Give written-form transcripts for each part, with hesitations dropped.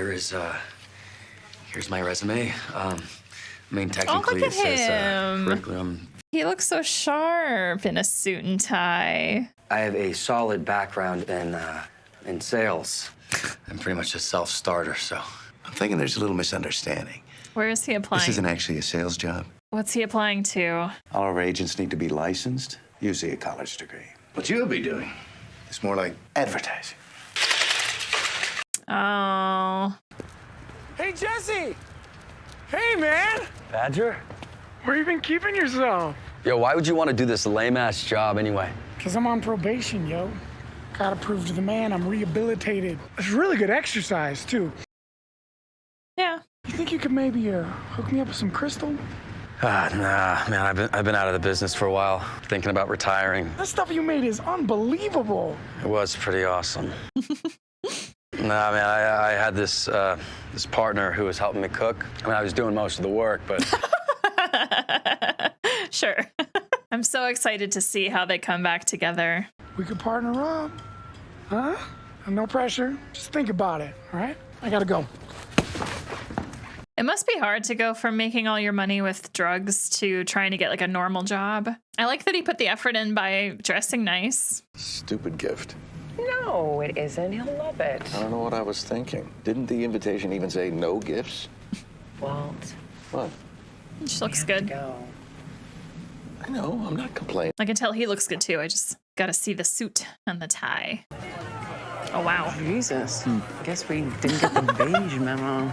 here's my resume. I mean, Oh, technically look it at says him. curriculum. He looks so sharp in a suit and tie. I have a solid background in sales. I'm pretty much a self-starter, so. I'm thinking there's a little misunderstanding. Where is he applying? This isn't actually a sales job. What's he applying to? All our agents need to be licensed, usually a college degree. What you'll be doing is more like advertising. Oh. Hey, Jesse! Hey, man! Badger? Where you been keeping yourself? Yo, why would you want to do this lame-ass job anyway? Because I'm on probation, yo. Gotta prove to the man I'm rehabilitated. It's really good exercise, too. Yeah. You think you could maybe hook me up with some crystal? Nah, man, I've been out of the business for a while, thinking about retiring. That stuff you made is unbelievable. It was pretty awesome. Nah, man, I had this partner who was helping me cook. I mean, I was doing most of the work, but... Sure. I'm so excited to see how they come back together. We could partner up. Huh? No pressure. Just think about it, all right? I gotta go. It must be hard to go from making all your money with drugs to trying to get like a normal job. I like that he put the effort in by dressing nice. Stupid gift. No, it isn't. He'll love it. I don't know what I was thinking. Didn't the invitation even say no gifts? Walt, What? She looks we have to good. go. I know, I'm not complaining. I can tell he looks good too. I just gotta see the suit and the tie. Oh, wow. Jesus. Guess we didn't get the beige memo.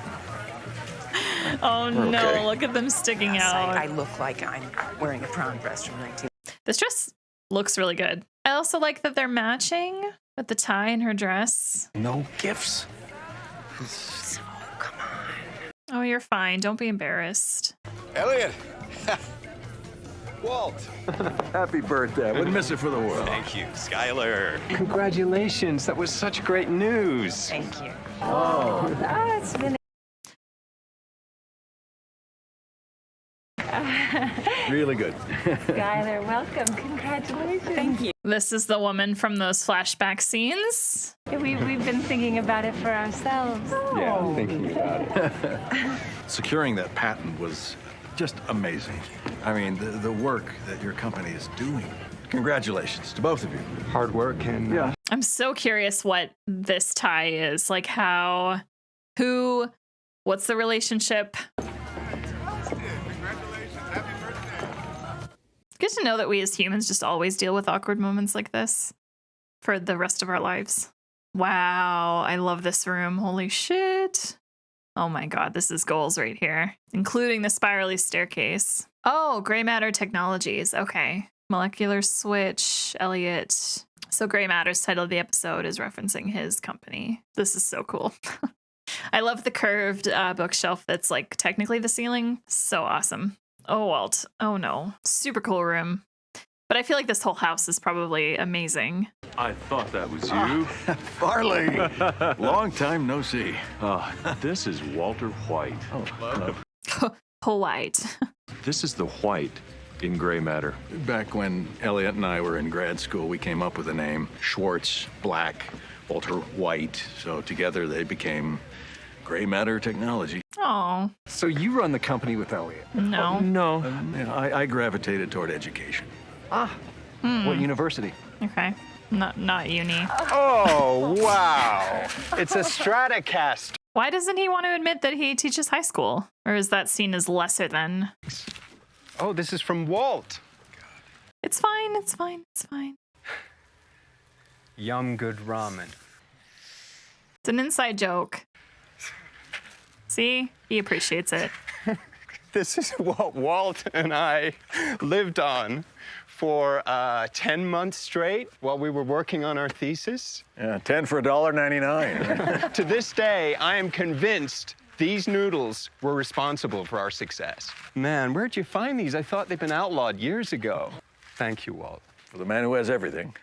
Oh, no. Okay. Look at them sticking I out. look like I'm wearing a prom dress from 19... This dress looks really good. I also like that they're matching with the tie and her dress. No gifts. So, come on. Oh, you're fine. Don't be embarrassed. Elliot! Walt! Happy birthday. I wouldn't miss it for the world. Thank you, Skylar. Congratulations. That was such great news. Thank you. It's been Really good. Skylar, welcome. Congratulations. Thank you. This is the woman from those flashback scenes. We've been thinking about it for ourselves. Yeah, thinking about it. Securing that patent was just amazing. I mean, the work that your company is doing. Congratulations to both of you. Hard work and Yeah. I'm so curious what this tie is. Like what's the relationship? Good to know that we as humans just always deal with awkward moments like this for the rest of our lives. Wow, I love this room. Holy shit. Oh my god, this is goals right here, including the spirally staircase. Oh, Gray Matter Technologies. Okay. Molecular Switch, Elliot. So Gray Matter's title of the episode is referencing his company. This is so cool. I love the curved bookshelf that's like technically the ceiling. So awesome. Oh, Walt. Oh, no. Super cool room. But I feel like this whole house is probably amazing. I thought that was you. Farley! Long time no see. This is Walter White. White. This is the White in Gray Matter. Back when Elliot and I were in grad school, we came up with the name Schwartz, Black, Walter White. So together they became Gray Matter Technology. Oh, So you run the company with Elliot? no. No. I gravitated toward education. What university? Okay. Not uni. Oh, wow. It's a Stratocaster. Why doesn't he want to admit that he teaches high school? Or is that seen as lesser than? Oh, this is from Walt. It's fine. It's fine. It's fine. Yum good ramen. It's an inside joke. See? He appreciates it. This is what Walt and I lived on for 10 months straight while we were working on our thesis. Yeah, 10 for $1.99. To this day, I am convinced these noodles were responsible for our success. Man, where'd you find these? I thought they'd been outlawed years ago. Thank you, Walt. For the man who has everything.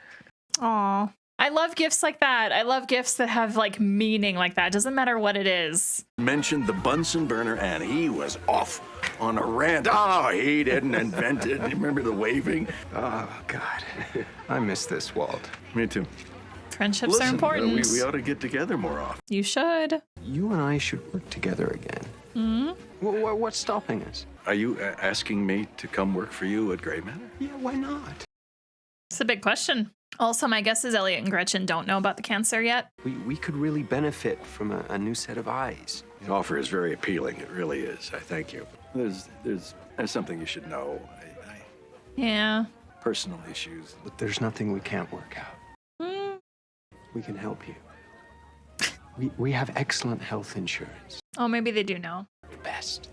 Aw. I love gifts like that. I love gifts that have like meaning like that. Doesn't matter what it is. Mentioned the Bunsen burner, and he was off on a rant. Oh, he didn't invent it. Remember the waving? Oh, God. I miss this, Walt. Me too. Friendships Listen, are important. we ought to get together more often. You should. You and I should work together again. What's stopping us? Are you asking me to come work for you at Gray Manor? Yeah, why not? It's a big question. Also, my guess is Elliot and Gretchen don't know about the cancer yet. We could really benefit from a new set of eyes. The offer is very appealing. It really is. I thank you. There's something you should know. Yeah. Personal issues. But there's nothing we can't work out. We can help you. We have excellent health insurance. Oh, maybe they do know. Best.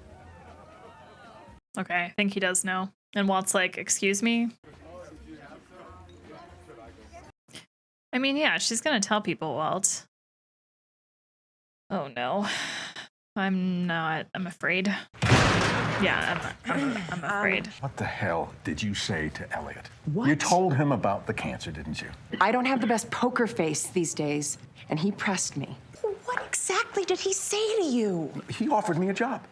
Okay, I think he does know. And Walt's like, excuse me? I mean, yeah, she's gonna tell people, Walt. Oh no. I'm not. I'm afraid. Yeah, I'm afraid. What the hell did you say to Elliot? What? You told him about the cancer, didn't you? I don't have the best poker face these days, and he pressed me. What exactly did he say to you? He offered me a job.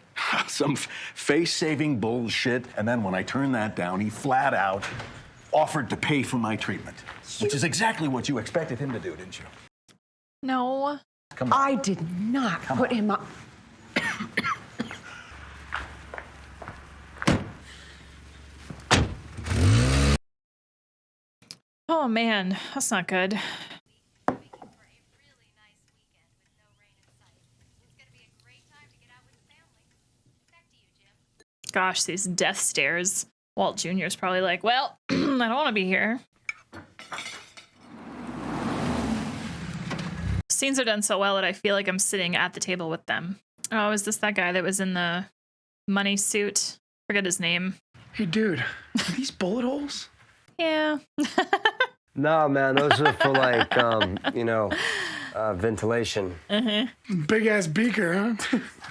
Some face-saving bullshit. And then when I turned that down, he flat out offered to pay for my treatment, which is exactly what you expected him to do, didn't you? No. Come on. I did not put him up. Oh man, that's not good. Gosh, these death stares. Walt Jr.'s probably like, well, I don't want to be here. Scenes are done so well that I feel like I'm sitting at the table with them. Oh, is this that guy that was in the money suit? Forget his name. Hey, dude, are these bullet holes? Yeah. No, man, those are for like, ventilation. Big ass beaker,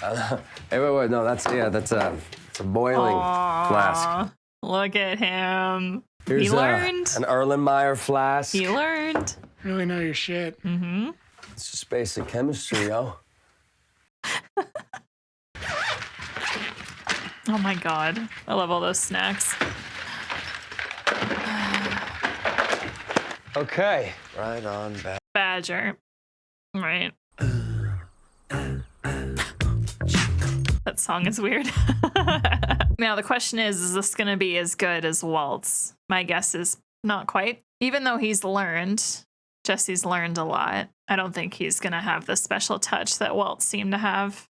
huh? Hey, wait, no, that's a boiling flask. Look at him. Here's he learned. An Erlenmeyer flask. He learned. Really know your shit. Mm-hmm. It's just basic chemistry, yo. Oh my god. I love all those snacks. Okay. Right on, Badger. Right. That song is weird. Now, the question is this going to be as good as Walt's? My guess is not quite. Even though he's learned, Jesse's learned a lot, I don't think he's going to have the special touch that Walt seemed to have.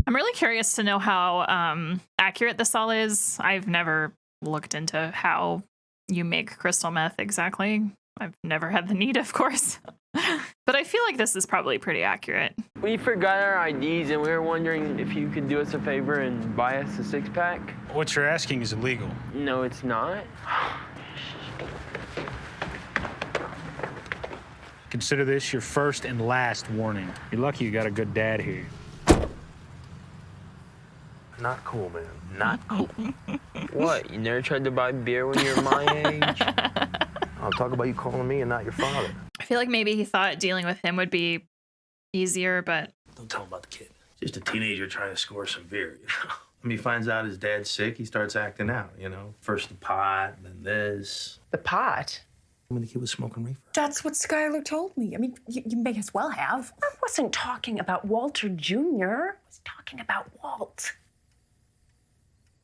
I'm really curious to know how accurate this all is. I've never looked into how you make crystal meth exactly. I've never had the need, of course. But I feel like this is probably pretty accurate. We forgot our IDs and we were wondering if you could do us a favor and buy us a six-pack. What you're asking is illegal. No, it's not. Consider this your first and last warning. You're lucky you got a good dad here. Not cool, man. Not cool. What, you never tried to buy beer when you were my age? I'll talk about you calling me and not your father. I feel like maybe he thought dealing with him would be easier, but... Don't tell him about the kid. Just a teenager trying to score some beer, you know? When he finds out his dad's sick, he starts acting out, you know? First the pot, then this. The pot? When the kid was smoking reefer. That's what Skylar told me. I mean, you may as well have. I wasn't talking about Walter Jr. I was talking about Walt.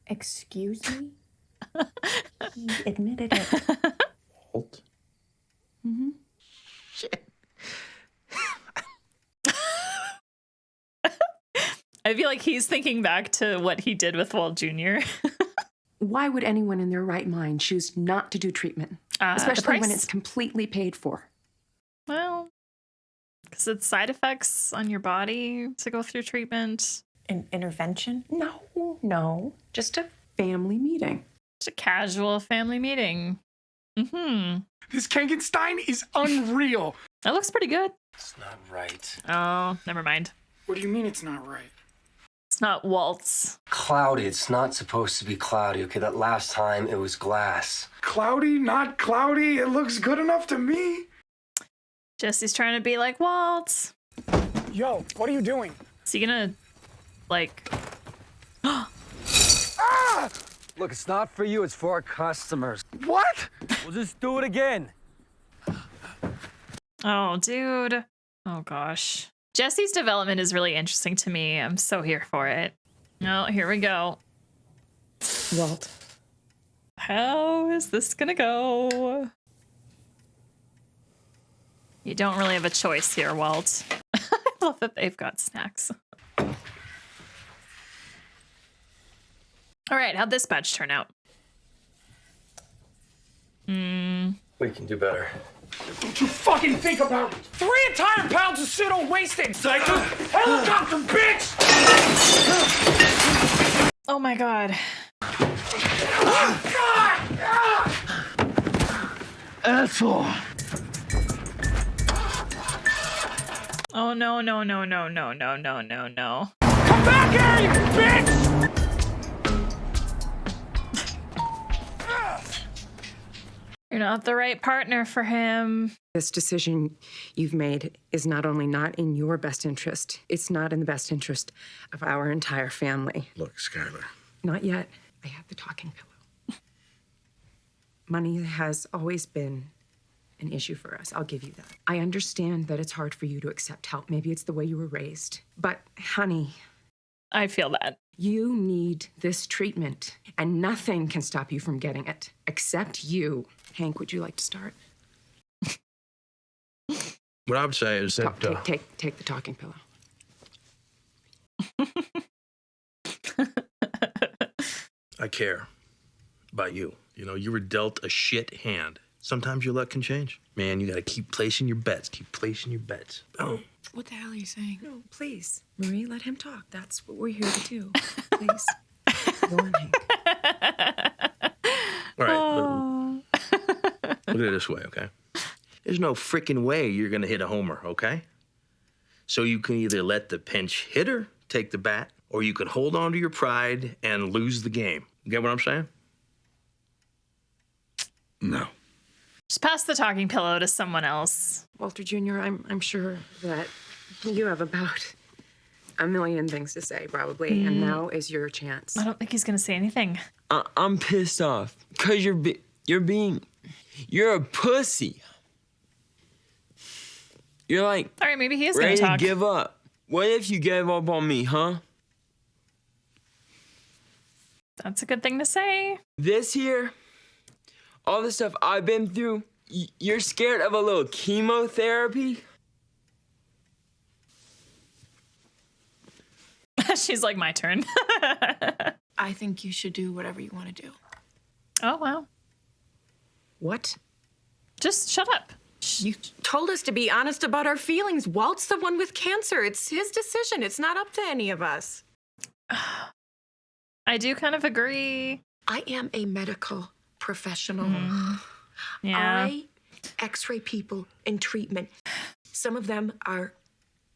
Excuse me? He admitted it. Walt? Mm-hmm. Shit. I feel like he's thinking back to what he did with Walt Jr. Why would anyone in their right mind choose not to do treatment? Especially when it's completely paid for. Well, because it's side effects on your body to go through treatment. An intervention? No. Just a family meeting. Just a casual family meeting. Mm-hmm. This Kangenstein is unreal. That looks pretty good. It's not right. Oh, never mind. What do you mean it's not right? It's not Walt's. Cloudy. It's not supposed to be cloudy. Okay, that last time it was glass. Cloudy, not cloudy. It looks good enough to me. Jesse's trying to be like Walt. Yo, what are you doing? Is he gonna, like... Ah! Look, it's not for you. It's for our customers. What? We'll just do it again. Oh, dude. Oh gosh. Jesse's development is really interesting to me. I'm so here for it. Oh, here we go. Walt. How is this gonna go? You don't really have a choice here, Walt. I love that they've got snacks. All right, how'd this batch turn out? We can do better. Don't you fucking think about it. 3 entire pounds of pseudo wasting. Psycho. Helicopter, bitch. Oh my god. Asshole. Oh no, no, no, no, no, no, no, no, no. Come back here, you bitch. You're not the right partner for him. This decision you've made is not only not in your best interest, it's not in the best interest of our entire family. Look, Skylar. Not yet. I have the talking pillow. Money has always been an issue for us. I'll give you that. I understand that it's hard for you to accept help. Maybe it's the way you were raised. But, honey, I feel that. You need this treatment, and nothing can stop you from getting it, except you. Hank, would you like to start? What I would say is that Take the talking pillow. I care about you. You know, you were dealt a shit hand. Sometimes your luck can change. Man, you gotta keep placing your bets. Keep placing your bets. Oh. What the hell are you saying? No, please. Marie, let him talk. That's what we're here to do. Please. Go on, Hank. All right. Look at it this way, okay? There's no freaking way you're gonna hit a homer, okay? So you can either let the pinch hitter take the bat, or you can hold on to your pride and lose the game. You get what I'm saying? No. Just pass the talking pillow to someone else. Walter Jr., I'm sure that you have about a million things to say, probably, and now is your chance. I don't think he's gonna say anything. I'm pissed off because you're a pussy. You're like, all right, maybe he is ready gonna talk. to give up. What if you gave up on me, huh? That's a good thing to say. This here, all the stuff I've been through, you're scared of a little chemotherapy? She's like, my turn. I think you should do whatever you want to do. Oh, wow. What? Just shut up. You told us to be honest about our feelings. Walt's the one with cancer. It's his decision. It's not up to any of us. I do kind of agree. I am a medical professional. Yeah. I x-ray people in treatment. Some of them are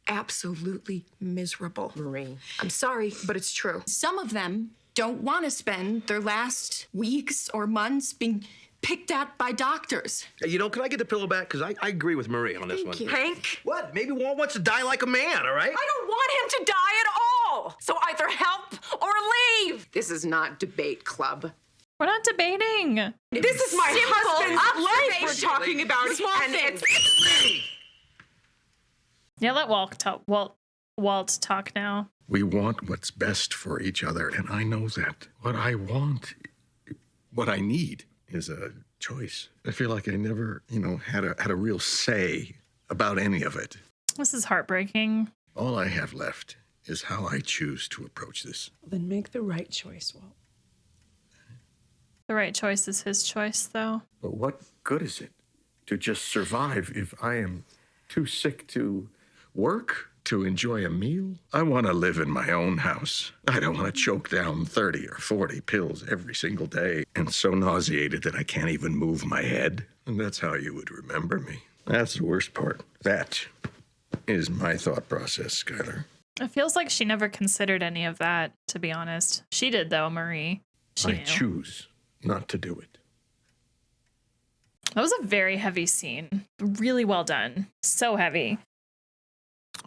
absolutely miserable. Marie. I'm sorry, but it's true. Some of them don't want to spend their last weeks or months being picked at by doctors. Hey, you know, can I get the pillow back? Because I agree with Marie on this one. you. Hank? What? Maybe Walt wants to die like a man, all right? I don't want him to die at all. So either help or leave. This is not debate club. We're not debating. This is my Simple husband's life we're observation. talking about. Small and things. Yeah, let Walt talk now. We want what's best for each other, and I know that. What I want, what I need, is a choice. I feel like I never, had a real say about any of it. This is heartbreaking. All I have left is how I choose to approach this. Then make the right choice, Walt. The right choice is his choice, though. But what good is it to just survive if I am too sick to work, to enjoy a meal? I want to live in my own house. I don't want to choke down 30 or 40 pills every single day and so nauseated that I can't even move my head. And that's how you would remember me. That's the worst part. That is my thought process, Skylar. It feels like she never considered any of that, to be honest. She did, though, Marie. She I knew. choose not to do it. That was a very heavy scene. Really well done. So heavy.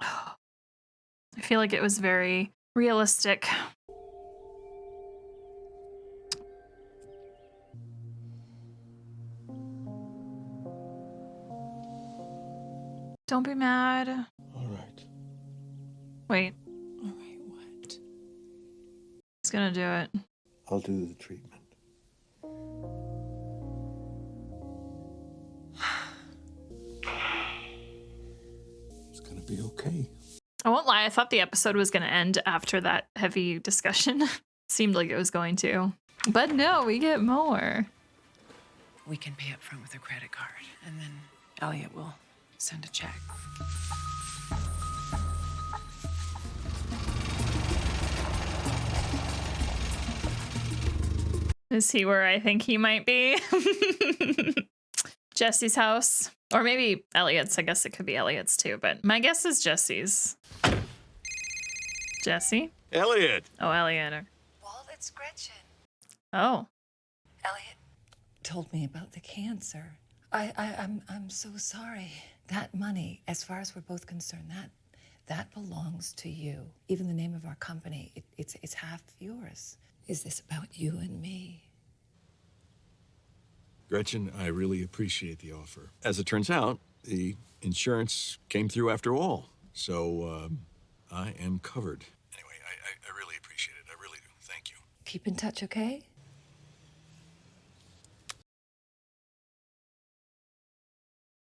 I feel like it was very realistic. Don't be mad. All right. Wait. All right, what? He's gonna do it. I'll do the treatment. It's gonna be okay. I won't lie, I thought the episode was gonna end after that heavy discussion. Seemed like it was going to. But no, we get more. We can pay up front with a credit card, and then Elliot will send a check. Is he where I think he might be? Jesse's house. Or maybe Elliot's. I guess it could be Elliot's too, but my guess is Jesse's. Jesse? Elliot! Oh, Elliot. Walt, it's Gretchen. Oh. Elliot told me about the cancer. I'm so sorry. That money, as far as we're both concerned, that belongs to you. Even the name of our company, it's half yours. Is this about you and me? Gretchen, I really appreciate the offer. As it turns out, the insurance came through after all. So, I am covered. Anyway, I really appreciate it. I really do. Thank you. Keep in touch, okay?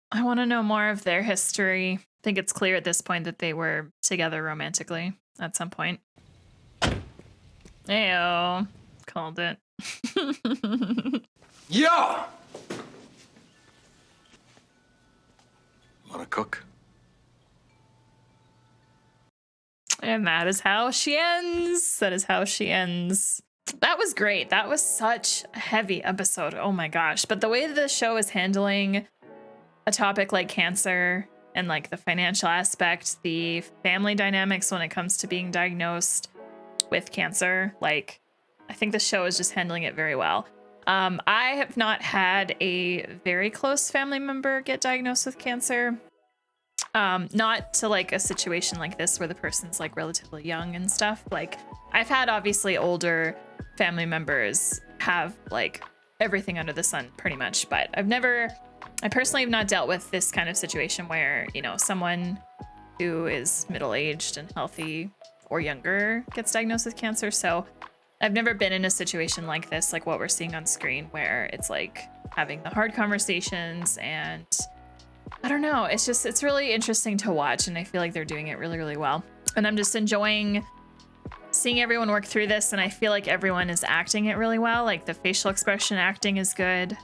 I want to know more of their history. I think it's clear at this point that they were together romantically at some point. Ayo. Called it. Yo! Wanna cook? And that is how she ends. That is how she ends. That was great. That was such a heavy episode. Oh my gosh. But the way the show is handling a topic like cancer and like the financial aspect, the family dynamics when it comes to being diagnosed with cancer, like I think the show is just handling it very well. I have not had a very close family member get diagnosed with cancer. Not to like a situation like this where the person's like relatively young and stuff. Like I've had obviously older family members have like everything under the sun pretty much, but I personally have not dealt with this kind of situation where, you know, someone who is middle-aged and healthy or younger gets diagnosed with cancer. So I've never been in a situation like this, like what we're seeing on screen, where it's like having the hard conversations, and I don't know, it's really interesting to watch, and I feel like they're doing it really, really well. And I'm just enjoying seeing everyone work through this, and I feel like everyone is acting it really well. Like the facial expression acting is good,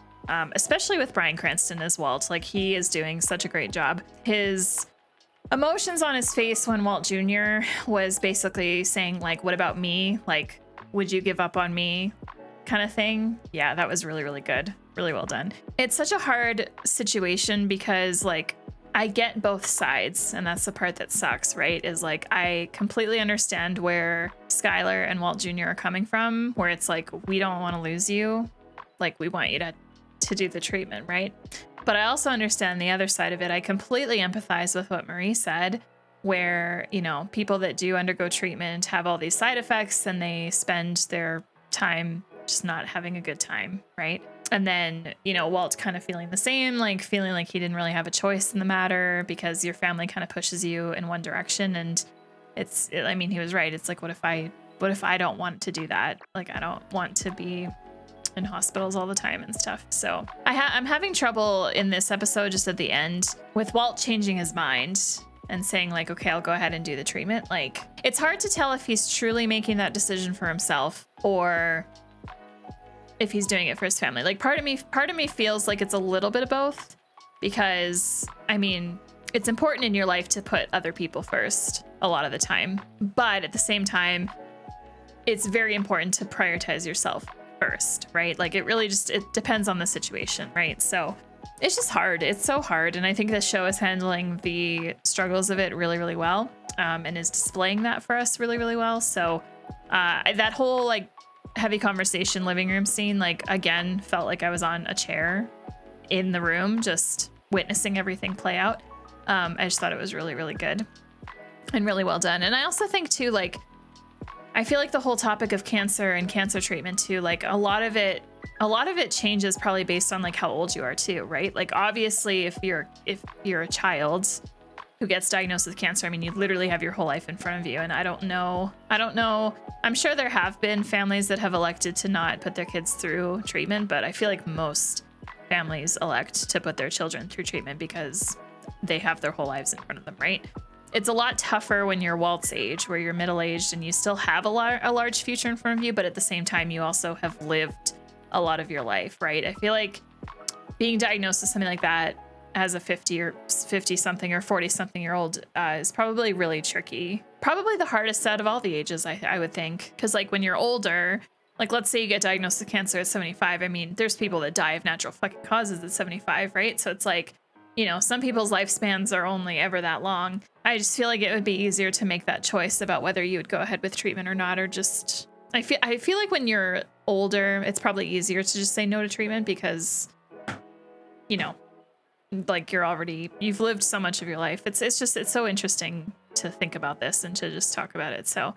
especially with Bryan Cranston as Walt. Like he is doing such a great job. His emotions on his face when Walt Jr. was basically saying like, what about me? Like, would you give up on me? Kind of thing. Yeah, that was really, really good. Really well done. It's such a hard situation because like I get both sides, and that's the part that sucks, right? Is like I completely understand where Skylar and Walt Jr. are coming from, where it's like we don't want to lose you. Like we want you to do the treatment, right? But I also understand the other side of it. I completely empathize with what Marie said, where, you know, people that do undergo treatment have all these side effects and they spend their time just not having a good time, right? And then, you know, Walt kind of feeling the same, like feeling like he didn't really have a choice in the matter because your family kind of pushes you in one direction. And I mean, he was right. It's like, what if I don't want to do that? Like, I don't want to be in hospitals all the time and stuff. So I'm having trouble in this episode, just at the end, with Walt changing his mind and saying like, okay, I'll go ahead and do the treatment. Like, it's hard to tell if he's truly making that decision for himself or if he's doing it for his family. Like part of me feels like it's a little bit of both, because I mean, it's important in your life to put other people first a lot of the time, but at the same time, it's very important to prioritize yourself first, right? Like it depends on the situation, right? So it's just hard. It's so hard. And I think this show is handling the struggles of it really, really well, and is displaying that for us really, really well. So that whole like heavy conversation living room scene, like again, felt like I was on a chair in the room, just witnessing everything play out. I just thought it was really, really good and really well done. And I also think too, like, I feel like the whole topic of cancer and cancer treatment too, like a lot of it changes probably based on like how old you are too, right? Like obviously if you're a child who gets diagnosed with cancer, I mean, you literally have your whole life in front of you. And I don't know. I'm sure there have been families that have elected to not put their kids through treatment, but I feel like most families elect to put their children through treatment because they have their whole lives in front of them, right? It's a lot tougher when you're Walt's age, where you're middle-aged and you still have a large future in front of you, but at the same time, you also have lived a lot of your life, right? I feel like being diagnosed with something like that as a 50 or 50 something or 40 something year old is probably really tricky. Probably the hardest out of all the ages, I would think. Because like when you're older, like let's say you get diagnosed with cancer at 75. I mean, there's people that die of natural fucking causes at 75, right? So it's like, you know, some people's lifespans are only ever that long. I just feel like it would be easier to make that choice about whether you would go ahead with treatment or not, or just, I feel like when you're older, it's probably easier to just say no to treatment because, you know, like you've lived so much of your life. It's so interesting to think about this and to just talk about it. So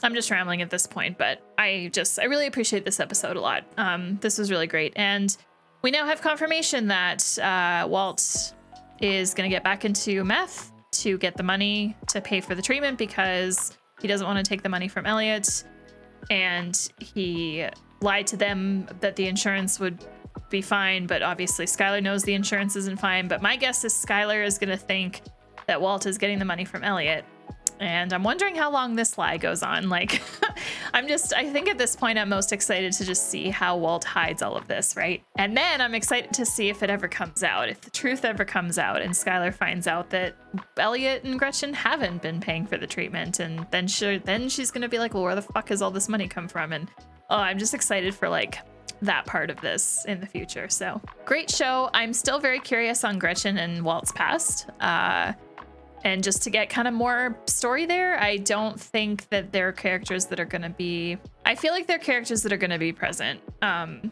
I'm just rambling at this point, but I really appreciate this episode a lot. This was really great. And we now have confirmation that Walt is going to get back into meth to get the money to pay for the treatment because he doesn't want to take the money from Elliot. And he lied to them that the insurance would be fine, but obviously Skylar knows the insurance isn't fine. But my guess is Skylar is going to think that Walt is getting the money from Elliot. And I'm wondering how long this lie goes on. Like, I think at this point, I'm most excited to just see how Walt hides all of this, right? And then I'm excited to see if it ever comes out, if the truth ever comes out and Skylar finds out that Elliot and Gretchen haven't been paying for the treatment. And then she's going to be like, well, where the fuck has all this money come from? And I'm just excited for like that part of this in the future. So great show. I'm still very curious on Gretchen and Walt's past. And just to get kind of more story there, I don't think that they're characters that are going to be... I feel like they're characters that are going to be present.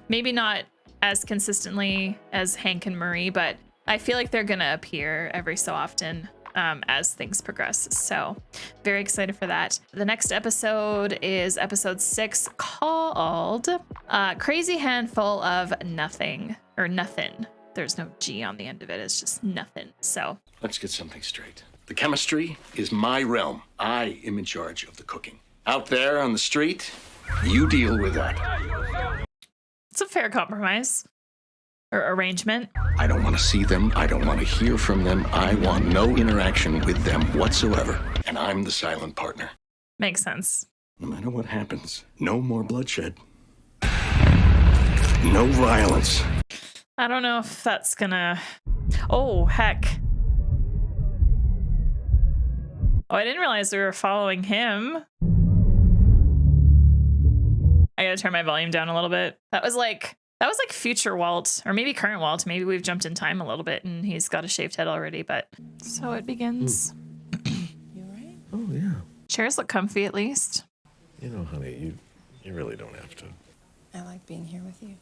Maybe not as consistently as Hank and Marie, but I feel like they're going to appear every so often as things progress. So very excited for that. The next episode is episode 6 called Crazy Handful of Nothing, or Nothing. There's no G on the end of it. It's just nothing. So let's get something straight. The chemistry is my realm. I am in charge of the cooking. Out there on the street, you deal with that. It's a fair compromise or arrangement. I don't want to see them. I don't want to hear from them. I want no interaction with them whatsoever. And I'm the silent partner. Makes sense. No matter what happens, no more bloodshed. No violence. I don't know if that's gonna... Oh, heck. Oh, I didn't realize we were following him. I gotta turn my volume down a little bit. That was like future Walt, or maybe current Walt. Maybe we've jumped in time a little bit and he's got a shaved head already, but... So it begins. You right? Oh, yeah. Chairs look comfy at least. You know, honey, you really don't have to. I like being here with you.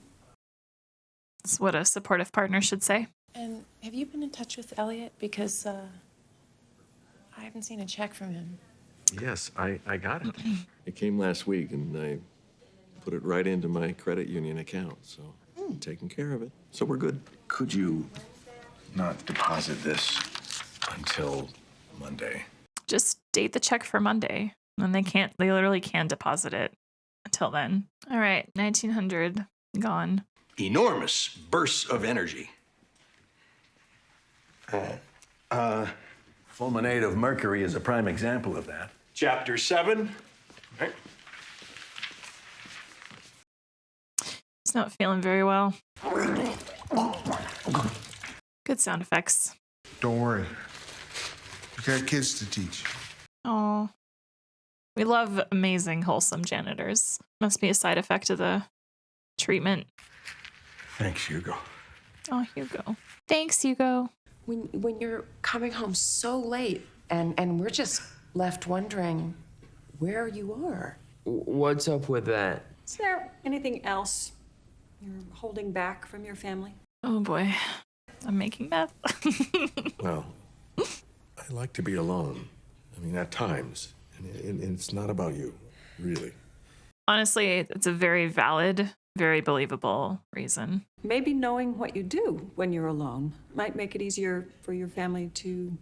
That's what a supportive partner should say. And have you been in touch with Elliot? Because I haven't seen a check from him. Yes, I got it. It came last week, and I put it right into my credit union account, so I'm taking care of it. So we're good. Could you not deposit this until Monday? Just date the check for Monday. And they literally can't deposit it until then. All right, 1900 gone. Enormous bursts of energy. Fulminate of mercury is a prime example of that. Chapter 7. Right. He's not feeling very well. Good sound effects. Don't worry. You got kids to teach. Oh, we love amazing, wholesome janitors. Must be a side effect of the treatment. Thanks, Hugo. Oh, Hugo. Thanks, Hugo. When you're coming home so late and we're just left wondering where you are. What's up with that? Is there anything else you're holding back from your family? Oh boy, I'm making meth. Well, I like to be alone. I mean, at times. And it's not about you, really. Honestly, it's a very valid, very believable reason. Maybe knowing what you do when you're alone might make it easier for your family to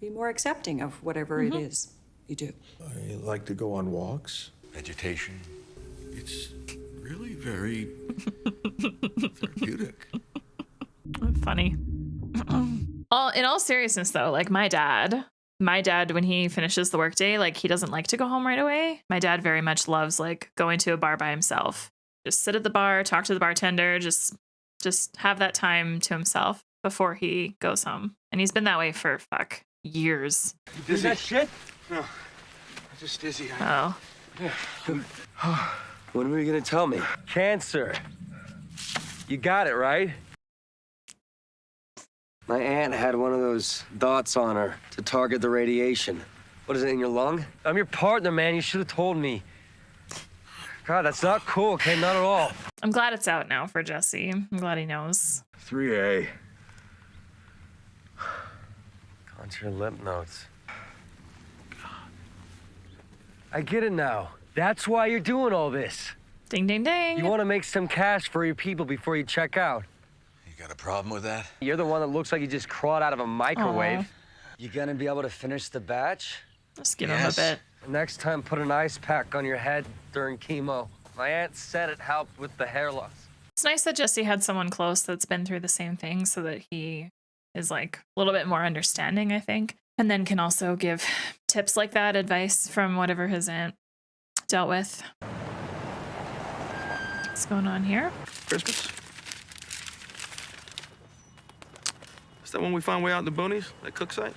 be more accepting of whatever it is you do. I like to go on walks. Vegetation. It's really very therapeutic. Funny. In all seriousness, though, like my dad, when he finishes the workday, like he doesn't like to go home right away. My dad very much loves like going to a bar by himself. Just sit at the bar, talk to the bartender, just have that time to himself before he goes home. And he's been that way for years. You dizzy? That shit? No. I'm just dizzy. Oh. When were you gonna tell me? Cancer. You got it, right? My aunt had one of those dots on her to target the radiation. What is it, in your lung? I'm your partner, man. You should have told me. God, that's not cool, okay? Not at all. I'm glad it's out now for Jesse. I'm glad he knows. 3A. Contour lymph nodes. I get it now. That's why you're doing all this. Ding, ding, ding. You want to make some cash for your people before you check out. You got a problem with that? You're the one that looks like you just crawled out of a microwave. Aw. You gonna be able to finish the batch? Just give him a bit. Next time, put an ice pack on your head during chemo. My aunt said it helped with the hair loss. It's nice that Jesse had someone close that's been through the same thing so that he is like a little bit more understanding, I think. And then can also give tips like that, advice from whatever his aunt dealt with. What's going on here? Christmas? Is that one we found way out in the boonies? That cook site?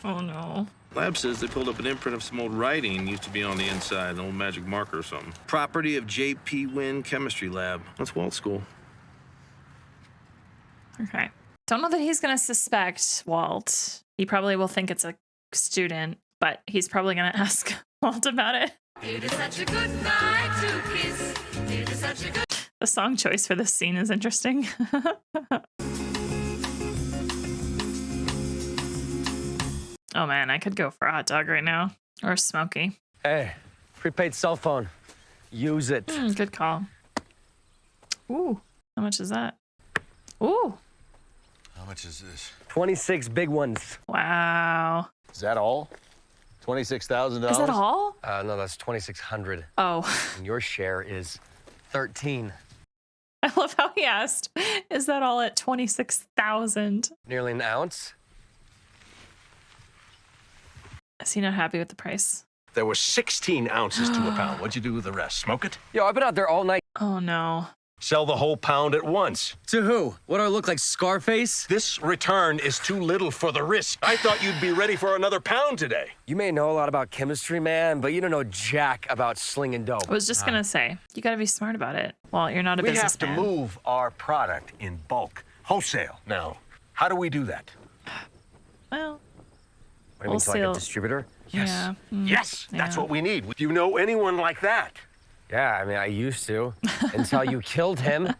Oh no. Lab says they pulled up an imprint of some old writing used to be on the inside, an old magic marker or something. Property of J.P. Wynn Chemistry Lab. That's Walt School. Okay. Don't know that he's going to suspect Walt. He probably will think it's a student, but he's probably going to ask Walt about it. It is such a good night to kiss. It is such a good... The song choice for this scene is interesting. Oh man, I could go for a hot dog right now. Or a smoky. Hey, prepaid cell phone. Use it. Good call. Ooh, how much is that? Ooh. How much is this? 26 big ones. Wow. Is that all? $26,000? Is that all? No, that's 2,600. Oh. And your share is 13. I love how he asked, is that all at 26,000? Nearly an ounce. Is he not happy with the price? There was 16 ounces to a pound. What'd you do with the rest? Smoke it? Yo, I've been out there all night. Oh no. Sell the whole pound at once. To who? What do I look like, Scarface? This return is too little for the risk. I thought you'd be ready for another pound today. You may know a lot about chemistry, man, but you don't know jack about slinging dope. I was just gonna say, you gotta be smart about it. Well, you're not a We have businessman. to move our product in bulk, wholesale. Now, how do we do that? Well, What do you mean, to like a wholesale- distributor? Yes. Yeah. Yes, that's yeah. what we need. Do you know anyone like that? Yeah, I mean, I used to, until you killed him.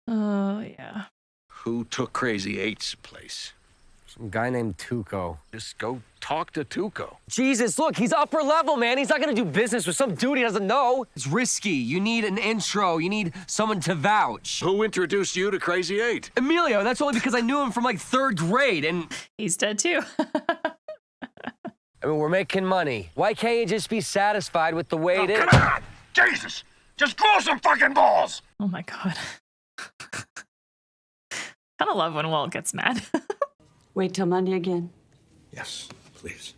Oh, yeah. Who took Crazy Eight's place? Some guy named Tuco. Just go talk to Tuco. Jesus, look, he's upper level, man. He's not gonna do business with some dude he doesn't know. It's risky. You need an intro. You need someone to vouch. Who introduced you to Crazy Eight? Emilio, that's only because I knew him from like 3rd grade, and... He's dead too. I mean, we're making money. Why can't you just be satisfied with the way it is? Come on! Jesus! Just grow some fucking balls! Oh my God. Kind of love when Walt gets mad. Wait till Monday again. Yes, please.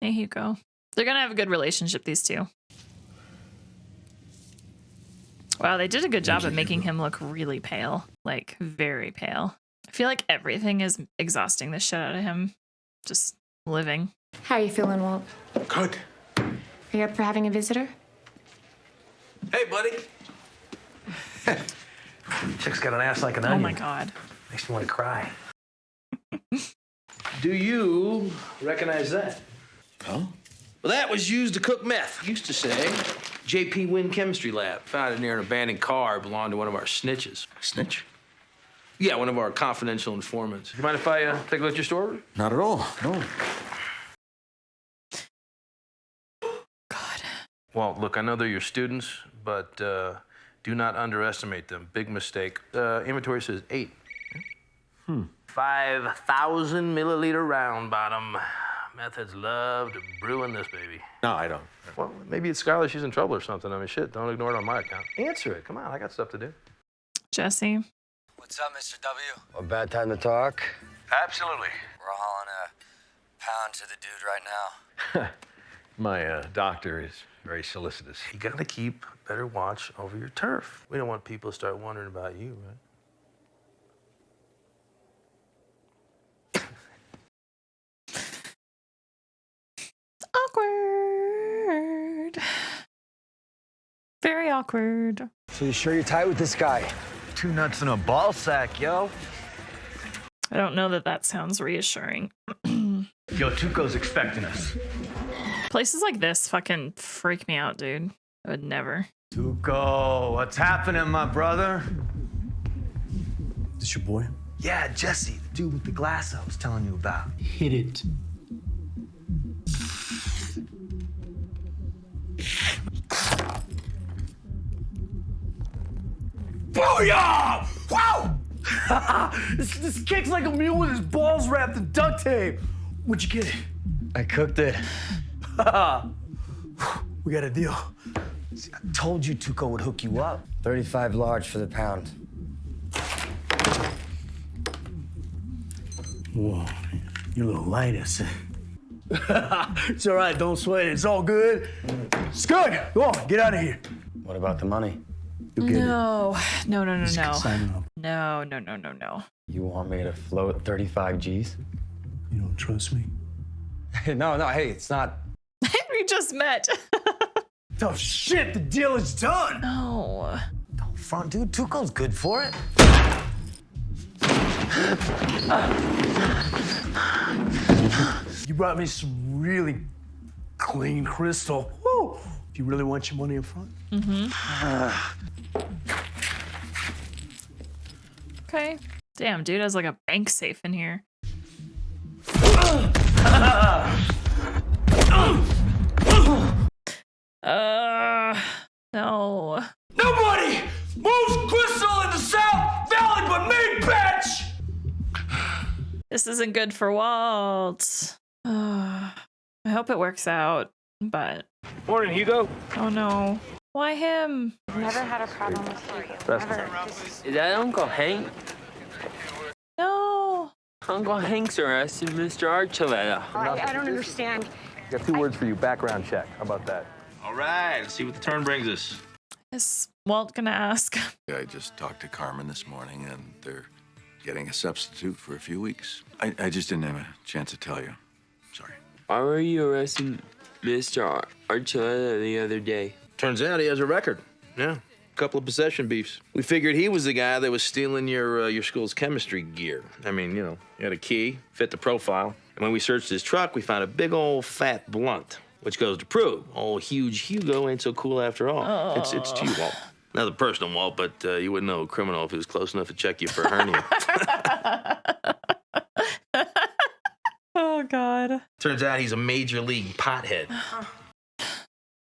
Hey, Hugo. They're gonna have a good relationship, these two. Wow, they did a good job of making him look really pale. Like, very pale. I feel like everything is exhausting the shit out of him. Just living. How are you feeling, Walt? Good. Are you up for having a visitor? Hey, buddy. Chick's got an ass like an Oh onion. my God. Makes me want to cry. Do you recognize that? Huh? Well, that was used to cook meth. Used to say J.P. Wynn Chemistry Lab. Found it near an abandoned car. Belonged to one of our snitches. Snitch? Yeah, one of our confidential informants. You mind if I take a look at your store? Not at all. No. God. Well, look, I know they're your students, but do Do not underestimate them. Big mistake. Inventory says 8. 5,000 milliliter round bottom. Meth heads love to brew in this baby. No, I don't. Well, maybe it's Skylar. She's in trouble or something. I mean, shit, don't ignore it on my account. Answer it. Come on, I got stuff to do. Jesse. What's up, Mr. W? A bad time to talk? Absolutely. We're hauling a pound to the dude right now. My doctor is very solicitous. You gotta keep a better watch over your turf. We don't want people to start wondering about you, right? Awkward. Very awkward. So you sure you're tight with this guy? 2 nuts in a ball sack, yo. I don't know that that sounds reassuring. Yo, Tuco's expecting us. Places like this fucking freak me out, dude. I would never. Tuco, what's happening, my brother? This your boy? Yeah, Jesse, the dude with the glass I was telling you about. Hit it. Booyah! Wow! this kicks like a mule with his balls wrapped in duct tape. Where'd you get it? I cooked it. We got a deal. See, I told you Tuco would hook you up. 35 large for the pound. Whoa, you're a little light, I said. It's all right, don't sweat it. It's all good. It's good. Go on, get out of here. What about the money? You'll get No. No. Just sign it up. No. You want me to float 35 G's? You don't trust me? No, hey, it's not. We just met. Oh, shit, the deal is done. No. Don't front, dude. Tuco's good for it. You brought me some really clean crystal. Woo! Do you really want your money up front? Okay. Damn, dude has like a bank safe in here. No. Nobody moves crystal in the South Valley but me, bitch! This isn't good for Walt. I hope it works out, but. Morning, Hugo. Oh no. Why him? Never had a problem with you. Never. Is that Uncle Hank? No. Uncle Hank's arrested Mr. Archuleta. I don't understand. Got 2 words for you. Background check. How about that? All right. Let's see what the turn brings us. Is Walt gonna ask? I just talked to Carmen this morning, and they're getting a substitute for a few weeks. I just didn't have a chance to tell you. Sorry. Why were you arresting Mr. Archuleta the other day? Turns out he has a record. Yeah. A couple of possession beefs. We figured he was the guy that was stealing your school's chemistry gear. I mean, you know, he had a key, fit the profile. And when we searched his truck, we found a big old fat blunt, which goes to prove old huge Hugo ain't so cool after all. It's to you, Walt. Not the personal Walt, but you wouldn't know a criminal if he was close enough to check you for a hernia. Oh God. Turns out he's a major league pothead.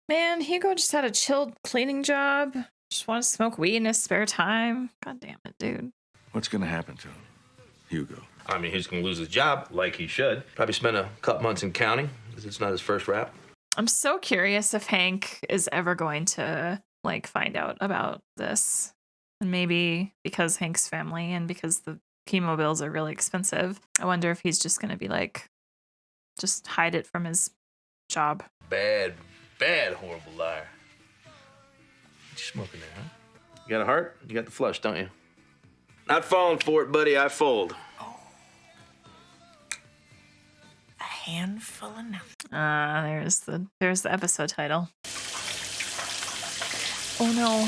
Man, Hugo just had a chilled cleaning job. Just want to smoke weed in his spare time. God damn it, dude. What's gonna happen to him, Hugo? I mean, he's gonna lose his job, like he should. Probably spend a couple months in counting, because it's not his first rap. I'm so curious if Hank is ever going to like find out about this. And maybe because Hank's family and because the chemo bills are really expensive, I wonder if he's just gonna be like, just hide it from his job. Bad, horrible liar. What you smoking there, huh? You got a heart? You got the flush, don't you? Not falling for it, buddy. I fold. A handful of nothing. There's the episode title. Oh no.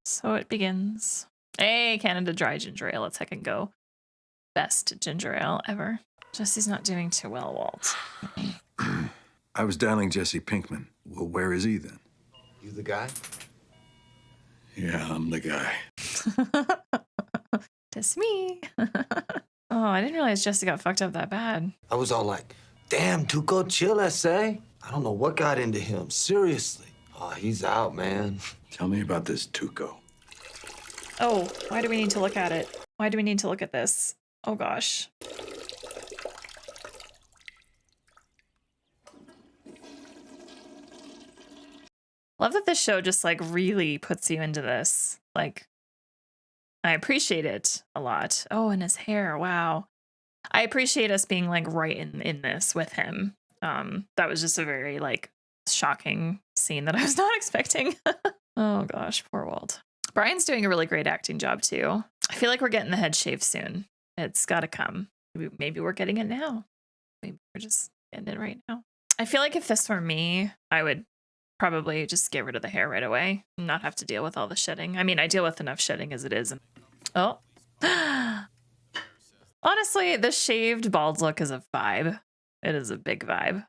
So it begins. Hey, Canada Dry Ginger Ale. Let's heckin' go. Best ginger ale ever. Jesse's not doing too well, Walt. I was dialing Jesse Pinkman. Well, where is he then? You the guy? Yeah, I'm the guy. That's me. Oh, I didn't realize Jesse got fucked up that bad. I was all like, damn, Tuco, chill, SA. I don't know what got into him. Seriously. Oh, he's out, man. Tell me about this Tuco. Oh, why do we need to look at it? Why do we need to look at this? Oh gosh. Love that this show just like really puts you into this. Like, I appreciate it a lot. Oh, and his hair, wow. I appreciate us being like right in this with him. That was just a very like shocking scene that I was not expecting. Oh gosh, poor Walt. Brian's doing a really great acting job too. I feel like we're getting the head shave soon. It's got to come. Maybe we're getting it now. Maybe we're just getting it right now. I feel like if this were me, I would probably just get rid of the hair right away and not have to deal with all the shedding. I mean, I deal with enough shedding as it is. Oh. Honestly, the shaved bald look is a vibe. It is a big vibe.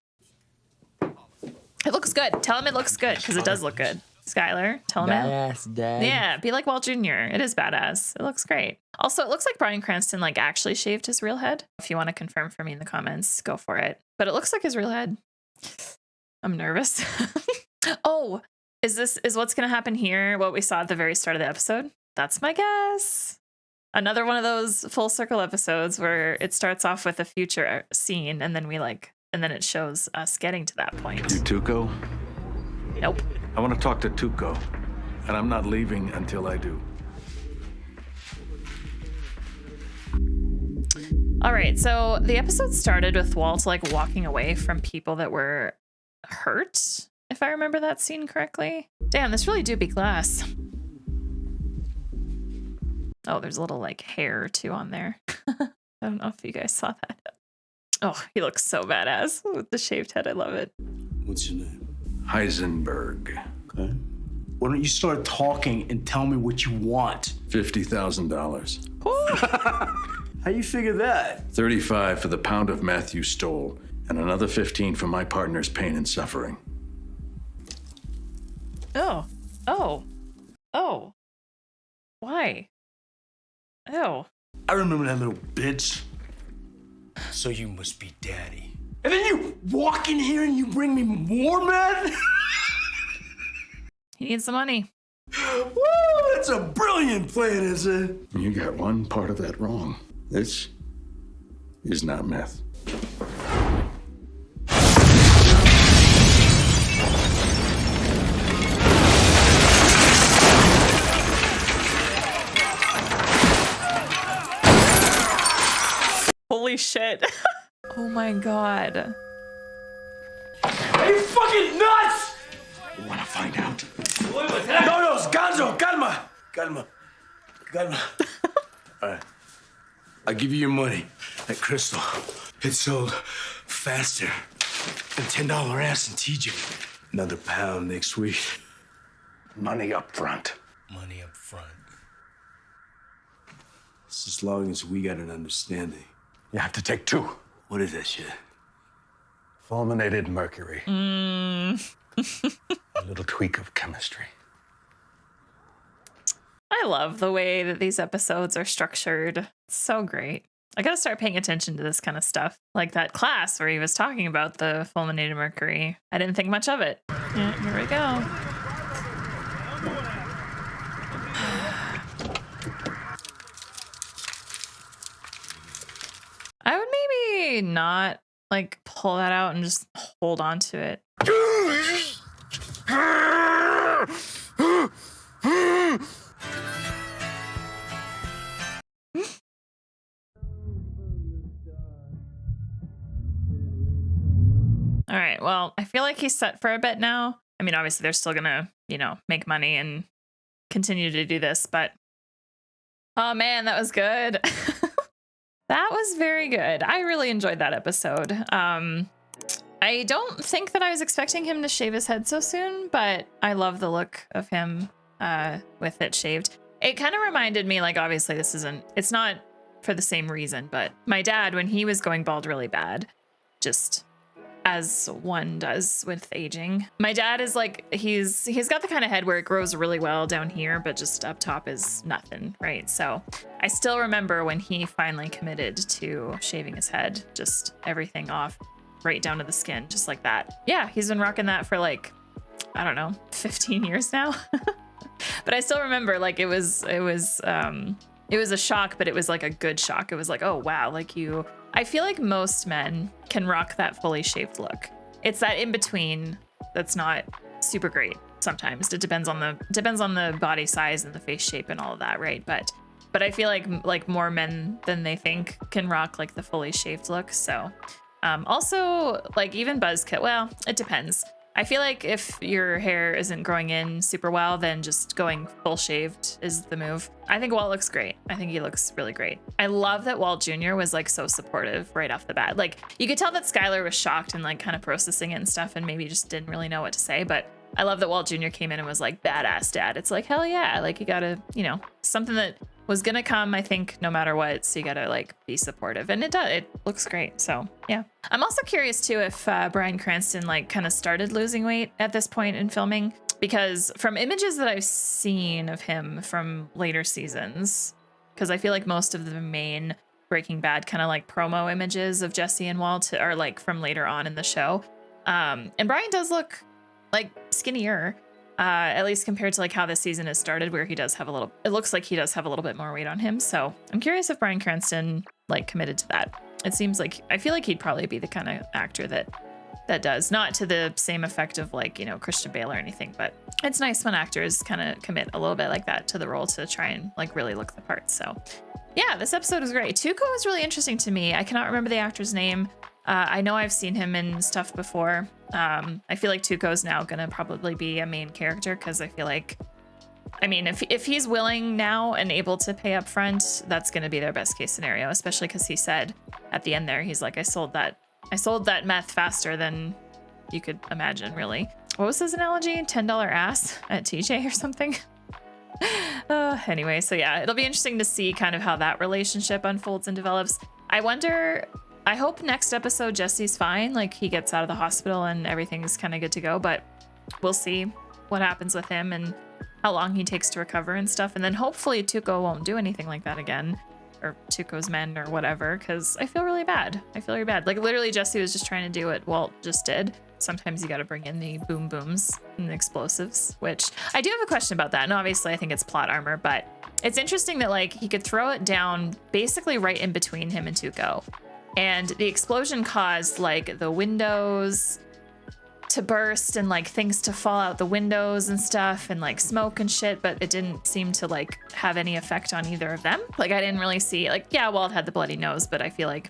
It looks good. Tell him it looks good, because it does look good. Skylar, tell him Badass, Dad. Yeah, be like Walt Jr. It is badass. It looks great. Also, it looks like Bryan Cranston like actually shaved his real head. If you want to confirm for me in the comments, go for it. But it looks like his real head. I'm nervous. Oh, is what's going to happen here what we saw at the very start of the episode? That's my guess. Another one of those full circle episodes where it starts off with a future scene and then and then it shows us getting to that point. You Tuco? Nope. I want to talk to Tuco, and I'm not leaving until I do. All right, so the episode started with Walt like walking away from people that were hurt, if I remember that scene correctly. Damn, this really do be glass. Oh, there's a little like hair too on there. I don't know if you guys saw that. Oh, he looks so badass with the shaved head. I love it. What's your name? Heisenberg. Okay. Why don't you start talking and tell me what you want? $50,000. How you figure that? 35 for the pound of meth you stole, and another 15 for my partner's pain and suffering. Oh. Oh. Oh. Why? Oh. I remember that little bitch. So you must be daddy. And then you walk in here and you bring me more meth? He needs the money. Woo! That's a brilliant plan, is it? You got one part of that wrong. This is not meth. Holy shit. Oh my god. Are you fucking nuts? You wanna find out? No, Gonzo, calma. Calma. All right. I'll give you your money. That crystal, it sold faster than $10 ass in TJ. Another pound next week. Money up front. Money up front. It's as long as we got an understanding. You have to take 2. What is that shit? Fulminated mercury. Mm. A little tweak of chemistry. I love the way that these episodes are structured. It's so great. I gotta start paying attention to this kind of stuff. Like that class where he was talking about the fulminated mercury. I didn't think much of it. Yeah, here we go. I would maybe not like pull that out and just hold on to it. All right, well, I feel like he's set for a bit now. I mean, obviously they're still gonna, make money and continue to do this, but oh man, that was good. That was very good. I really enjoyed that episode. I don't think that I was expecting him to shave his head so soon, but I love the look of him with it shaved. It kind of reminded me, like, obviously it's not for the same reason, but my dad, when he was going bald really bad, just as one does with aging. My dad is like, he's got the kind of head where it grows really well down here, but just up top is nothing, right? So I still remember when he finally committed to shaving his head, just everything off, right down to the skin, just like that. Yeah, he's been rocking that for like I don't know, 15 years now. But I still remember, like, it was a shock, but it was like a good shock. It was like, oh wow, like I feel like most men can rock that fully shaved look. It's that in between that's not super great. Sometimes it depends on the body size and the face shape and all of that, right? But I feel like more men than they think can rock like the fully shaved look. So also, like, even buzz cut, well, it depends. I feel like if your hair isn't growing in super well, then just going full shaved is the move. I think Walt looks great. I think he looks really great. I love that Walt Jr. was like so supportive right off the bat. Like, you could tell that Skylar was shocked and like kind of processing it and stuff and maybe just didn't really know what to say. But I love that Walt Jr. came in and was like, badass dad. It's like, hell yeah. Like, you gotta, something that was gonna come, I think, no matter what. So you gotta like be supportive, and it does. It looks great. So yeah. I'm also curious too if Bryan Cranston like kind of started losing weight at this point in filming, because from images that I've seen of him from later seasons, because I feel like most of the main Breaking Bad kind of like promo images of Jesse and Walt are like from later on in the show, and Bryan does look like skinnier. At least compared to like how this season has started, where it looks like he does have a little bit more weight on him. So I'm curious if Bryan Cranston like committed to that. It seems like, I feel like he'd probably be the kind of actor that does, not to the same effect of like, Christian Bale or anything, but it's nice when actors kind of commit a little bit like that to the role to try and like really look the part. So yeah, this episode was great. Tuco was really interesting to me. I cannot remember the actor's name. I know I've seen him in stuff before. I feel like Tuco's now gonna probably be a main character, because I feel like, if he's willing now and able to pay up front, that's gonna be their best case scenario, especially because he said at the end there, he's like, I sold that meth faster than you could imagine, really. What was his analogy? $10 ass at TJ or something? Anyway, so yeah, it'll be interesting to see kind of how that relationship unfolds and develops. I hope next episode Jesse's fine, like he gets out of the hospital and everything's kind of good to go, but we'll see what happens with him and how long he takes to recover and stuff. And then hopefully Tuco won't do anything like that again, or Tuco's men or whatever, because I feel really bad. Like, literally Jesse was just trying to do what Walt just did. Sometimes you got to bring in the boom booms and the explosives, which I do have a question about that. And obviously I think it's plot armor, but it's interesting that like he could throw it down basically right in between him and Tuco. And the explosion caused like the windows to burst and like things to fall out the windows and stuff and like smoke and shit, but it didn't seem to like have any effect on either of them. Like, I didn't really see, like, yeah, Walt had the bloody nose, but I feel like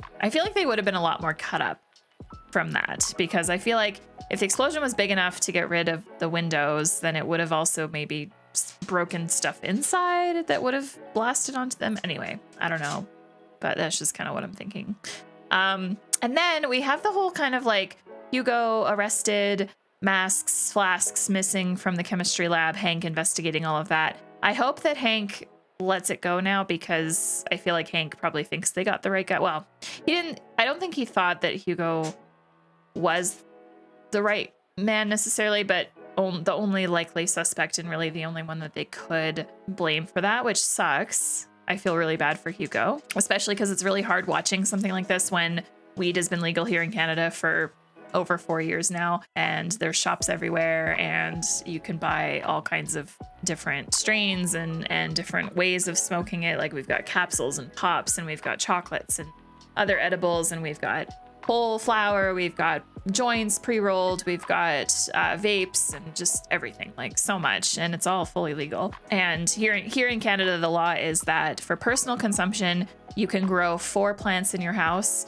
they would have been a lot more cut up from that, because I feel like if the explosion was big enough to get rid of the windows, then it would have also maybe broken stuff inside that would have blasted onto them. Anyway, I don't know, but that's just kind of what I'm thinking. And then we have the whole kind of like Hugo arrested, masks, flasks missing from the chemistry lab, Hank investigating all of that. I hope that Hank lets it go now, because I feel like Hank probably thinks they got the right guy. Well, I don't think he thought that Hugo was the right man necessarily, but the only likely suspect and really the only one that they could blame for that, which sucks. I feel really bad for Hugo, especially because it's really hard watching something like this when weed has been legal here in Canada for over 4 years now, and there's shops everywhere, and you can buy all kinds of different strains and different ways of smoking it. Like, we've got capsules and pops, and we've got chocolates and other edibles, and we've got whole flower, we've got joints pre-rolled, we've got vapes, and just everything, like so much, and it's all fully legal. And here in Canada, the law is that for personal consumption, you can grow 4 plants in your house,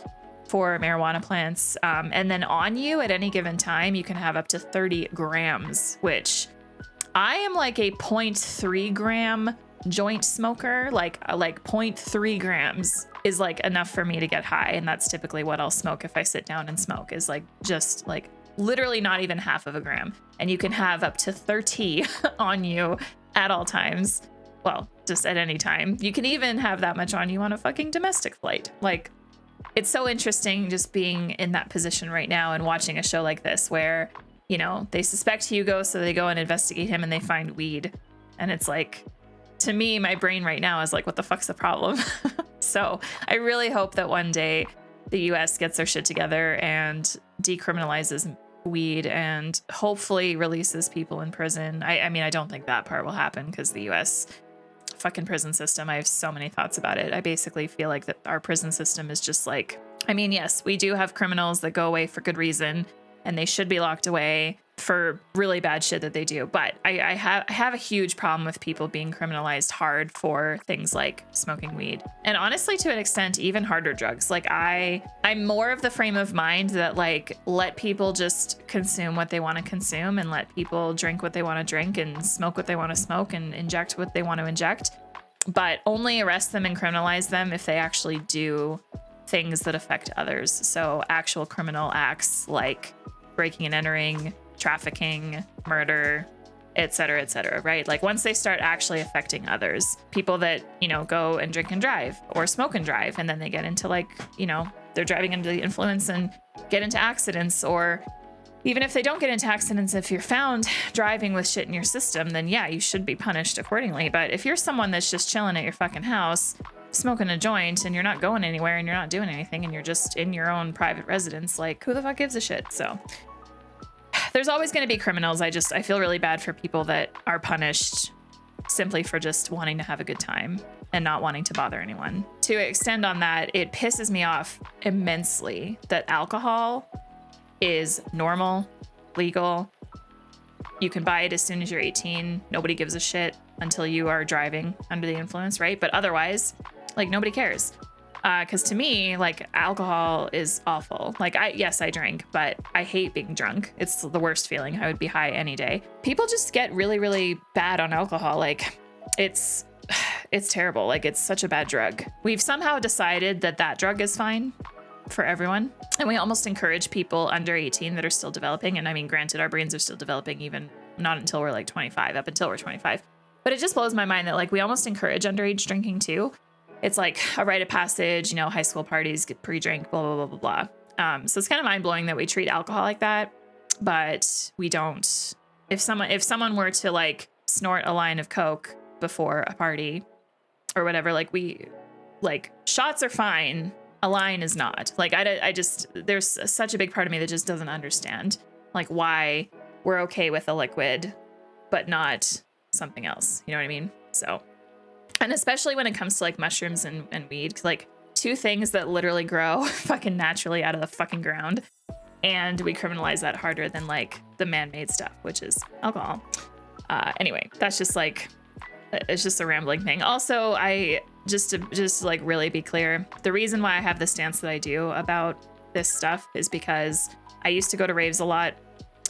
4 marijuana plants, and then on you at any given time, you can have up to 30 grams, which I am like a 0.3 gram joint smoker. Like 0.3 grams is like enough for me to get high, and that's typically what I'll smoke if I sit down and smoke, is like just like literally not even half of a gram, and you can have up to 30 on you at all times. Well, just at any time. You can even have that much on you on a fucking domestic flight. Like, it's so interesting just being in that position right now and watching a show like this where, you know, they suspect Hugo, so they go and investigate him and they find weed. And it's like, to me, my brain right now is like, what the fuck's the problem? So I really hope that one day the US gets their shit together and decriminalizes weed and hopefully releases people in prison. I mean, I don't think that part will happen because the US fucking prison system, I have so many thoughts about it. I basically feel like that our prison system is just like, I mean, yes, we do have criminals that go away for good reason and they should be locked away for really bad shit that they do. But I have a huge problem with people being criminalized hard for things like smoking weed. And honestly, to an extent, even harder drugs. Like I'm more of the frame of mind that like, let people just consume what they want to consume and let people drink what they want to drink and smoke what they want to smoke and inject what they want to inject. But only arrest them and criminalize them if they actually do things that affect others. So actual criminal acts like breaking and entering, trafficking, murder, et cetera, right? Like once they start actually affecting others, people that, you know, go and drink and drive or smoke and drive, and then they get into like, you know, they're driving under the influence and get into accidents, or even if they don't get into accidents, if you're found driving with shit in your system, then yeah, you should be punished accordingly. But if you're someone that's just chilling at your fucking house, smoking a joint, and you're not going anywhere and you're not doing anything and you're just in your own private residence, like who the fuck gives a shit? So there's always going to be criminals. I feel really bad for people that are punished simply for just wanting to have a good time and not wanting to bother anyone. To extend on that, it pisses me off immensely that alcohol is normal, legal. You can buy it as soon as you're 18. Nobody gives a shit until you are driving under the influence, right? But otherwise, like nobody cares. Because to me, like alcohol is awful. Like yes, I drink, but I hate being drunk. It's the worst feeling. I would be high any day. People just get really, really bad on alcohol. Like it's terrible. Like it's such a bad drug. We've somehow decided that drug is fine for everyone. And we almost encourage people under 18 that are still developing. And I mean, granted, our brains are still developing, even not until we're like 25, up until we're 25. But it just blows my mind that like we almost encourage underage drinking too. It's like a rite of passage, you know, high school parties, get pre-drink, blah, blah, blah, blah, blah. So it's kind of mind blowing that we treat alcohol like that, but we don't. If someone were to like snort a line of Coke before a party or whatever, like shots are fine. A line is not. Like I just, there's such a big part of me that just doesn't understand like why we're okay with a liquid, but not something else. You know what I mean? So. And especially when it comes to like mushrooms and weed, like two things that literally grow fucking naturally out of the fucking ground. And we criminalize that harder than like the man-made stuff, which is alcohol. Anyway, that's just like, it's just a rambling thing. Also, I just to like really be clear, the reason why I have the stance that I do about this stuff is because I used to go to raves a lot.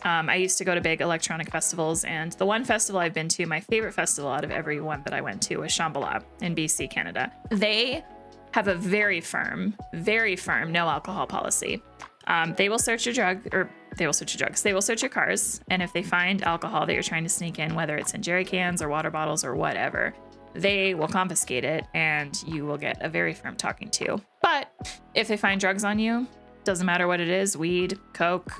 I used to go to big electronic festivals, and the one festival I've been to, my favorite festival out of every one that I went to, was Shambhala in BC, Canada. They have a very firm no alcohol policy. They will search your drugs. They will search your cars, and if they find alcohol that you're trying to sneak in, whether it's in jerry cans or water bottles or whatever, they will confiscate it, and you will get a very firm talking to. But if they find drugs on you, doesn't matter what it is, weed, coke,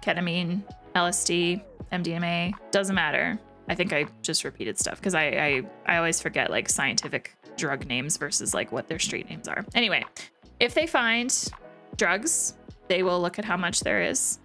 ketamine, LSD, MDMA, doesn't matter. I think I just repeated stuff because I always forget like scientific drug names versus like what their street names are. Anyway, if they find drugs, they will look at how much there is.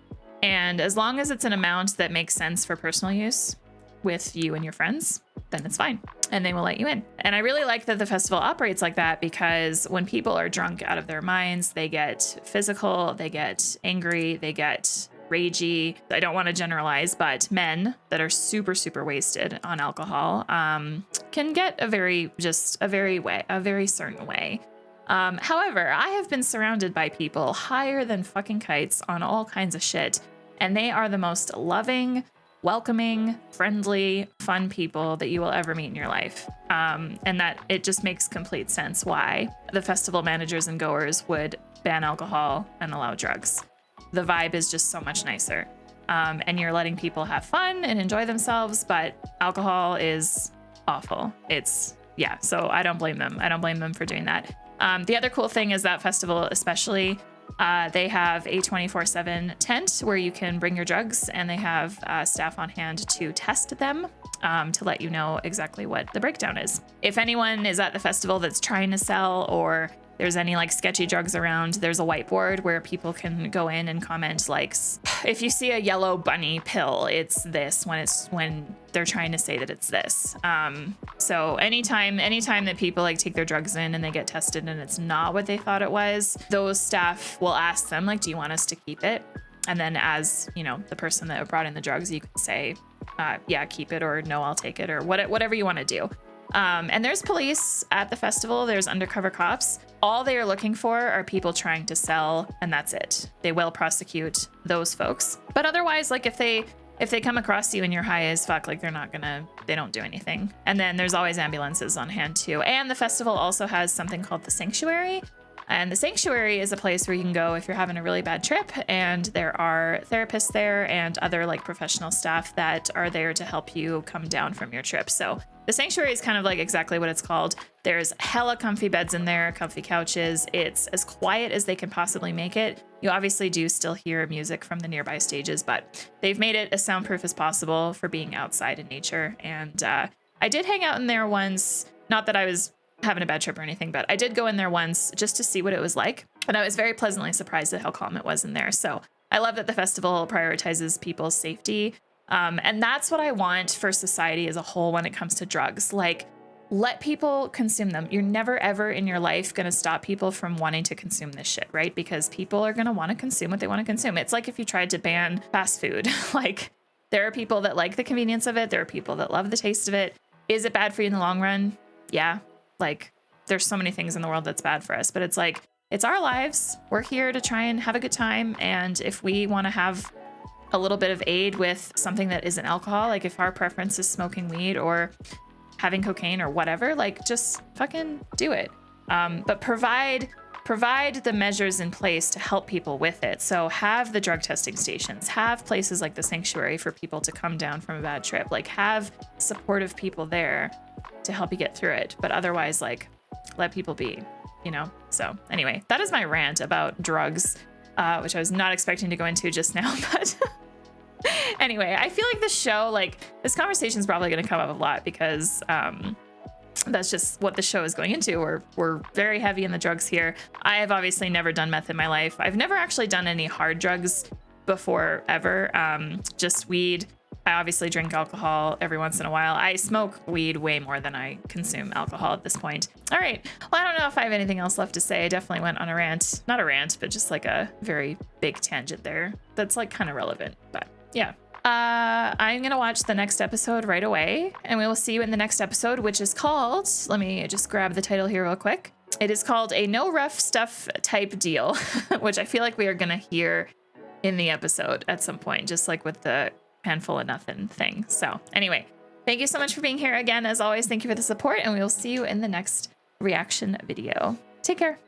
And as long as it's an amount that makes sense for personal use with you and your friends, then it's fine. And they will let you in. And I really like that the festival operates like that, because when people are drunk out of their minds, they get physical, they get angry, they get ragey. I don't want to generalize, but men that are super, super wasted on alcohol can get a very certain way. However, I have been surrounded by people higher than fucking kites on all kinds of shit, and they are the most loving, welcoming, friendly, fun people that you will ever meet in your life. And that it just makes complete sense why the festival managers and goers would ban alcohol and allow drugs. The vibe is just so much nicer. And you're letting people have fun and enjoy themselves, but alcohol is awful. So I don't blame them. I don't blame them for doing that. The other cool thing is that festival especially, they have a 24/7 tent where you can bring your drugs, and they have staff on hand to test them to let you know exactly what the breakdown is. If anyone is at the festival that's trying to sell or there's any like sketchy drugs around, there's a whiteboard where people can go in and comment like, if you see a yellow bunny pill, it's this, when they're trying to say that it's this. So anytime that people like take their drugs in and they get tested and it's not what they thought it was, those staff will ask them like, do you want us to keep it? And then as, you know, the person that brought in the drugs, you can say, yeah, keep it, or no, I'll take it, or whatever you want to do. And there's police at the festival. There's undercover cops. All they are looking for are people trying to sell, and that's it. They will prosecute those folks. But otherwise, like if they come across you and you're high as fuck, like they don't do anything. And then there's always ambulances on hand too. And the festival also has something called the Sanctuary. And the Sanctuary is a place where you can go if you're having a really bad trip, and there are therapists there and other like professional staff that are there to help you come down from your trip. So the Sanctuary is kind of like exactly what it's called. There's hella comfy beds in there, comfy couches. It's as quiet as they can possibly make it. You obviously do still hear music from the nearby stages, but they've made it as soundproof as possible for being outside in nature. And I did hang out in there once, not that I was having a bad trip or anything, but I did go in there once just to see what it was like. And I was very pleasantly surprised at how calm it was in there. So I love that the festival prioritizes people's safety. And that's what I want for society as a whole when it comes to drugs. Like, let people consume them. You're never, ever in your life going to stop people from wanting to consume this shit, right? Because people are going to want to consume what they want to consume. It's like if you tried to ban fast food. Like, there are people that like the convenience of it. There are people that love the taste of it. Is it bad for you in the long run? Yeah. Like, there's so many things in the world that's bad for us, but it's like, it's our lives. We're here to try and have a good time. And if we want to have a little bit of aid with something that isn't alcohol, like if our preference is smoking weed or having cocaine or whatever, like just fucking do it. But provide the measures in place to help people with it. So have the drug testing stations, have places like the Sanctuary for people to come down from a bad trip, like have supportive people there to help you get through it. But otherwise, like, let people be, you know? So anyway, that is my rant about drugs, which I was not expecting to go into just now, but anyway, I feel like this show, like this conversation is probably going to come up a lot because that's just what the show is going into. We're very heavy in the drugs here. I have obviously never done meth in my life. I've never actually done any hard drugs before ever. Just weed. I obviously drink alcohol every once in a while. I smoke weed way more than I consume alcohol at this point. All right. Well, I don't know if I have anything else left to say. I definitely went on a rant. Not a rant, but just like a very big tangent there. That's like kind of relevant, but yeah. I'm going to watch the next episode right away, and we will see you in the next episode, which is called, let me just grab the title here real quick. It is called A No Rough Stuff Type Deal, which I feel like we are going to hear in the episode at some point, just like with the Handful of Nothing thing. So anyway, thank you so much for being here again. As always, thank you for the support, and we will see you in the next reaction video. Take care.